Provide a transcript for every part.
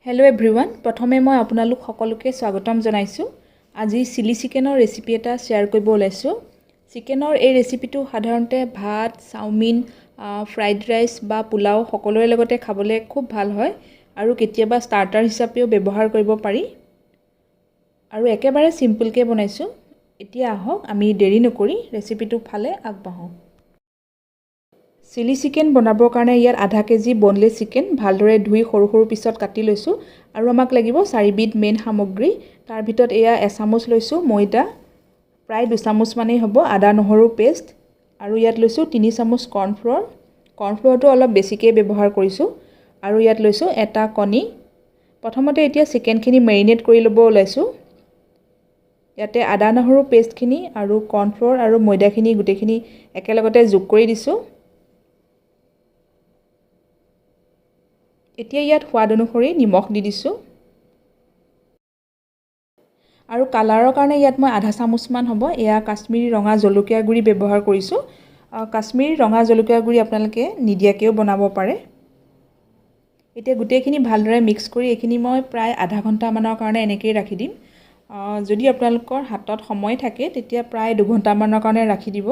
Hello' everyone, প্ৰথমে মই আপোনালোক সকলোকে স্বাগতম জনাইছোঁ। আজি চিলি চিকেনৰ ৰেচিপি এটা শ্বেয়াৰ কৰিব ওলাইছোঁ। চিকেনৰ এই ৰেচিপিটো সাধাৰণতে ভাত, চাওমিন, ফ্ৰাইড ৰাইচ বা পোলাও সকলোৰে লগতে খাবলৈ খুব ভাল হয় আৰু কেতিয়াবা ষ্টাৰ্টাৰ হিচাপেও ব্যৱহাৰ কৰিব পাৰি আৰু একেবাৰে চিম্পলকৈ বনাইছোঁ। এতিয়া আহক আমি দেৰি নকৰি ৰেচিপিটো ফালে আগবাঢ়োঁ। চিলি চিকেন বনাবৰ কাৰণে ইয়াত আধা কেজি বনলেছ চিকেন ভালদৰে ধুই সৰু সৰু পিছত কাটি লৈছোঁ আৰু আমাক লাগিব 4বিধ মেইন সামগ্ৰী। তাৰ ভিতৰত এয়া এচামুচ লৈছোঁ ময়দা, প্ৰায় 2 চামুচ মানেই হ'ব আদা নহৰু পেষ্ট, আৰু ইয়াত লৈছোঁ 3 চামুচ কৰ্ণফ্ল'ৰ। কৰ্ণফ্ল'ৰটো অলপ বেছিকৈ ব্যৱহাৰ কৰিছোঁ। আৰু ইয়াত লৈছোঁ এটা কণী। প্ৰথমতে এতিয়া চিকেনখিনি মেৰিনেট কৰি ল'ব ওলাইছোঁ। ইয়াতে আদা নহৰু পেষ্টখিনি আৰু কৰ্ণফ্ল'ৰ আৰু ময়দাখিনি গোটেইখিনি একেলগতে যোগ কৰি দিছোঁ। এতিয়া ইয়াত সোৱাদ অনুসৰি নিমখ দি দিছোঁ আৰু কালাৰৰ কাৰণে ইয়াত মই আধা চামুচমান হ'ব এয়া কাশ্মীৰী ৰঙা জলকীয়া গুড়ি ব্যৱহাৰ কৰিছোঁ। কাশ্মীৰী ৰঙা জলকীয়া গুড়ি আপোনালোকে নিদিয়াকৈও বনাব পাৰে। এতিয়া গোটেইখিনি ভালদৰে মিক্স কৰি এইখিনি মই প্ৰায় আধা ঘণ্টামানৰ কাৰণে এনেকৈয়ে ৰাখি দিম। যদি আপোনালোকৰ হাতত সময় থাকে তেতিয়া প্ৰায় 2 ঘণ্টামানৰ কাৰণে ৰাখি দিব।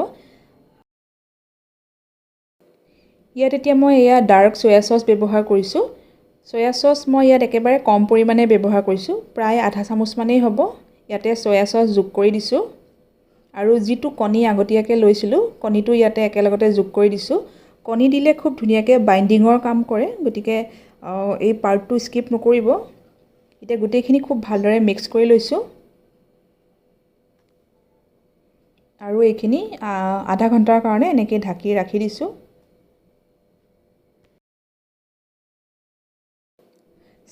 ইয়াত এতিয়া মই এয়া ডাৰ্ক চয়া চচ ব্যৱহাৰ কৰিছোঁ। চয়া চচ মই ইয়াত একেবাৰে কম পৰিমাণে ব্যৱহাৰ কৰিছোঁ, প্ৰায় আধা চামুচমানেই হ'ব। ইয়াতে চয়া চচ যোগ কৰি দিছোঁ আৰু যিটো কণী আগতীয়াকৈ লৈছিলোঁ কণীটো ইয়াতে একেলগতে যোগ কৰি দিছোঁ। কণী দিলে খুব ধুনীয়াকৈ বাইণ্ডিঙৰ কাম কৰে, গতিকে এই পাৰ্টটো স্কিপ নকৰিব। এতিয়া গোটেইখিনি খুব ভালদৰে মিক্স কৰি লৈছোঁ আৰু এইখিনি আধা ঘণ্টাৰ কাৰণে এনেকৈ ঢাকি ৰাখি দিছোঁ।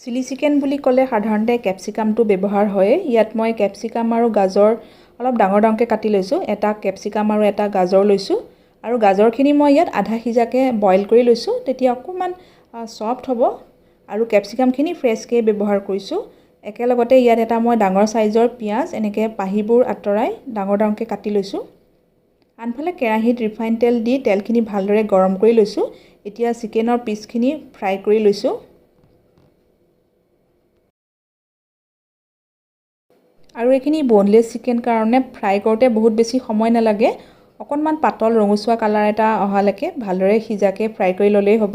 চিলি চিকেন বুলি ক'লে সাধাৰণতে কেপচিকামটো ব্যৱহাৰ হয়। ইয়াত মই কেপচিকাম আৰু গাজৰ অলপ ডাঙৰ ডাঙৰকৈ কাটি লৈছোঁ। এটা কেপচিকাম আৰু এটা গাজৰ লৈছোঁ আৰু গাজৰখিনি মই ইয়াত আধা সিজাকৈ বইল কৰি লৈছোঁ, তেতিয়া অকণমান ছফ্ট হ'ব। আৰু কেপচিকামখিনি ফ্ৰেছকৈ ব্যৱহাৰ কৰিছোঁ। একেলগতে ইয়াত এটা মই ডাঙৰ চাইজৰ পিঁয়াজ এনেকৈ পাহিবোৰ আঁতৰাই ডাঙৰ ডাঙৰকৈ কাটি লৈছোঁ। আনফালে কেৰাহীত ৰিফাইন তেল দি তেলখিনি ভালদৰে গৰম কৰি লৈছোঁ। এতিয়া চিকেনৰ পিচখিনি ফ্ৰাই কৰি লৈছোঁ। আৰু এইখিনি বনলেছ চিকেন কাৰণে ফ্ৰাই কৰোঁতে বহুত বেছি সময় নালাগে। অকণমান পাতল ৰঙচুৱা কালাৰ এটা অহালৈকে ভালদৰে সিজাকৈ ফ্ৰাই কৰি ল'লেই হ'ব।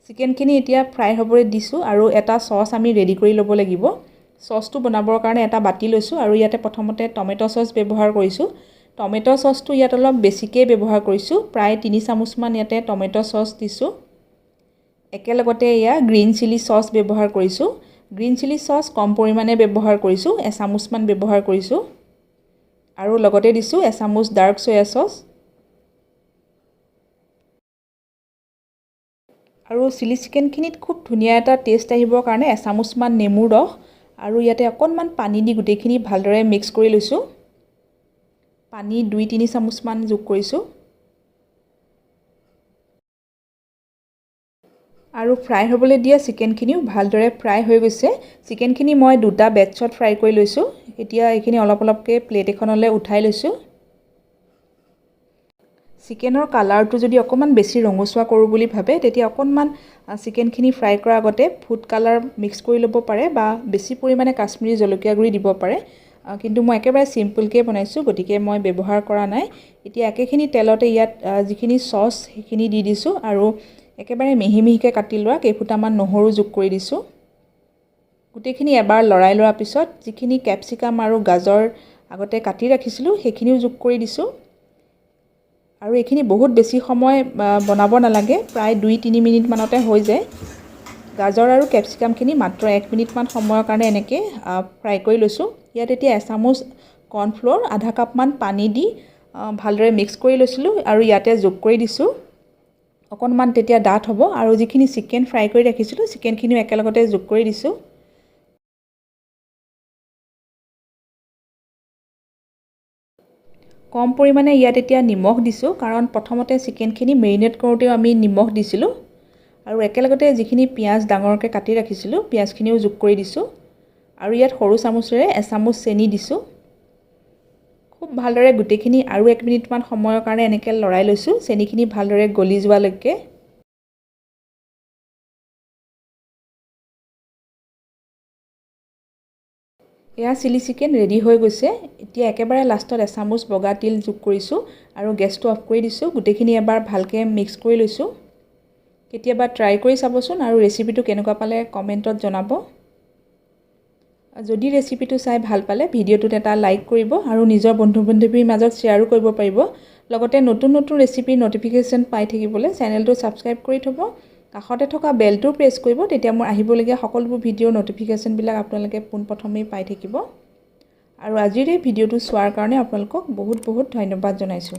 চিকেনখিনি এতিয়া ফ্ৰাই হ'বলৈ দিছোঁ আৰু এটা চচ আমি ৰেডি কৰি ল'ব লাগিব। চচটো বনাবৰ কাৰণে এটা বাতি লৈছোঁ আৰু ইয়াতে প্ৰথমতে টমেট' চচ ব্যৱহাৰ কৰিছোঁ। টমেট' চচটো ইয়াত অলপ বেছিকৈ ব্যৱহাৰ কৰিছোঁ, প্ৰায় 3 চামুচমান ইয়াতে টমেট' চচ দিছোঁ। একেলগতে এয়া গ্ৰীণ চিলি চচ ব্যৱহাৰ কৰিছোঁ। গ্ৰীণ চিলি চচ কম পৰিমাণে ব্যৱহাৰ কৰিছোঁ, এচামুচমান ব্যৱহাৰ কৰিছোঁ। আৰু লগতে দিছোঁ এচামুচ ডাৰ্ক চয়া চচ। আৰু চিলি চিকেনখিনিত খুব ধুনীয়া এটা টেষ্ট আহিবৰ কাৰণে এচামুচমান নেমুৰ ৰস আৰু ইয়াতে অকণমান পানী দি গোটেইখিনি ভালদৰে মিক্স কৰি লৈছোঁ। পানী 2-3 চামুচমান যোগ কৰিছোঁ। আৰু ফ্ৰাই হ'বলৈ দিয়া চিকেনখিনিও ভালদৰে ফ্ৰাই হৈ গৈছে। চিকেনখিনি মই 2টা বেটছত ফ্ৰাই কৰি লৈছোঁ। এতিয়া এইখিনি অলপ অলপকৈ প্লেট এখনলৈ উঠাই লৈছোঁ। চিকেনৰ কালাৰটো যদি অকণমান বেছি ৰঙচুৱা কৰোঁ বুলি ভাবে তেতিয়া অকণমান চিকেনখিনি ফ্ৰাই কৰাৰ আগতে ফুড কালাৰ মিক্স কৰি ল'ব পাৰে বা বেছি পৰিমাণে কাশ্মীৰী জলকীয়া গুড়ি দিব পাৰে। কিন্তু মই একেবাৰে চিম্পলকৈ বনাইছোঁ, গতিকে মই ব্যৱহাৰ কৰা নাই। এতিয়া একেখিনি তেলতে ইয়াত যিখিনি চচ সেইখিনি দি দিছোঁ আৰু একেবাৰে মিহি মিহিকৈ কাটি লোৱা কেইফুটামান নহৰু যোগ কৰি দিছোঁ। গোটেইখিনি এবাৰ লৰাই লোৱাৰ পিছত যিখিনি কেপচিকাম আৰু গাজৰ আগতে কাটি ৰাখিছিলোঁ সেইখিনিও যোগ কৰি দিছোঁ। আৰু এইখিনি বহুত বেছি সময় বনাব নালাগে, প্ৰায় 2-3 মিনিটমানতে হৈ যায়। গাজৰ আৰু কেপচিকামখিনি মাত্ৰ 1 মিনিটমান সময়ৰ কাৰণে এনেকৈ ফ্ৰাই কৰি লৈছোঁ। ইয়াত এতিয়া এচামুচ কৰ্ণফ্ল'ৰ আধা কাপমান পানী দি ভালদৰে মিক্স কৰি লৈছিলোঁ আৰু ইয়াতে যোগ কৰি দিছোঁ। অকণমান তেতিয়া ডাঠ হ'ব আৰু যিখিনি চিকেন ফ্ৰাই কৰি ৰাখিছিলোঁ চিকেনখিনিও একেলগতে যোগ কৰি দিছোঁ। কম পৰিমাণে ইয়াত এতিয়া নিমখ দিছোঁ, কাৰণ প্ৰথমতে চিকেনখিনি মেৰিনেট কৰোঁতেও আমি নিমখ দিছিলোঁ। আৰু একেলগতে যিখিনি পিঁয়াজ ডাঙৰকৈ কাটি ৰাখিছিলোঁ পিঁয়াজখিনিও যোগ কৰি দিছোঁ। আৰু ইয়াত সৰু চামুচেৰে এচামুচ চেনি দিছোঁ। খুব ভালদৰে গোটেইখিনি আৰু 1 মিনিটমান সময়ৰ কাৰণে এনেকৈ লৰাই লৈছোঁ, চেনিখিনি ভালদৰে গলি যোৱালৈকে। এয়া চিলি চিকেন ৰেডি হৈ গৈছে। এতিয়া একেবাৰে লাষ্টত এচামুচ বগা তিল যোগ কৰিছোঁ আৰু গেছটো অফ কৰি দিছোঁ। গোটেইখিনি এবাৰ ভালকৈ মিক্স কৰি লৈছোঁ। কেতিয়াবা ট্ৰাই কৰি চাবচোন আৰু ৰেচিপিটো কেনেকুৱা পালে কমেণ্টত জনাব। যদি ৰেচিপিটো চাই ভাল পালে ভিডিঅ'টোত এটা লাইক কৰিব আৰু নিজৰ বন্ধু বান্ধৱীৰ মাজত শ্বেয়াৰো কৰিব পাৰিব। লগতে নতুন নতুন ৰেচিপিৰ নটিফিকেশ্যন পাই থাকিবলৈ চেনেলটো ছাবস্ক্ৰাইব কৰি থ'ব। কাষতে থকা বেলটো প্ৰেছ কৰিব, তেতিয়া মোৰ আহিবলগীয়া সকলোবোৰ ভিডিঅ'ৰ নটিফিকেশ্যনবিলাক আপোনালোকে পোনপ্ৰথমেই পাই থাকিব। আৰু আজিৰ এই ভিডিঅ'টো চোৱাৰ কাৰণে আপোনালোকক বহুত বহুত ধন্যবাদ জনাইছোঁ।